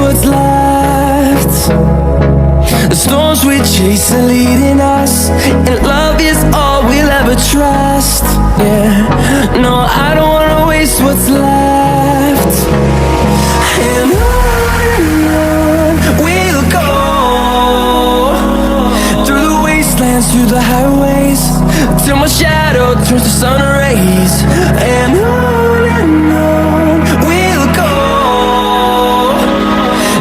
what's left. The storms we chase are leading us, and love is all we'll ever trust. Yeah, no, I don't wanna waste what's left. And on we'll go, through the wastelands, through the highways, till my shadow turns to sun rays. And on we'll go,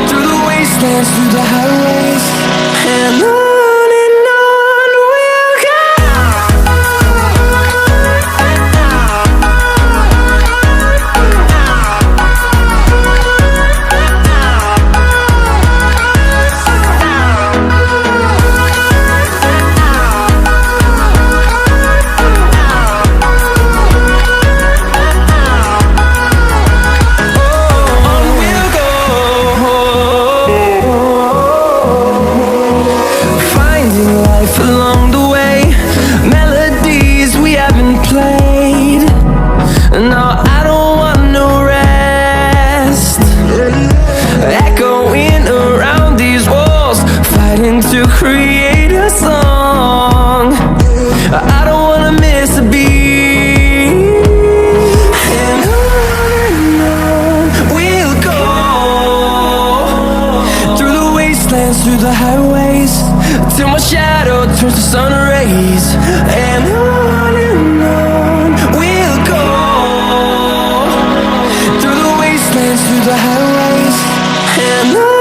through the wastelands, through the highways, and on we'll go. Along the way, melodies we haven't played. No, I don't want no rest. Echoing around these walls, fighting to create a song. I don't wanna miss a beat. And on we'll go, through the wastelands, through the highways, till my shadow turns to sun rays. And on we'll go, through the wastelands, through the highways, and on.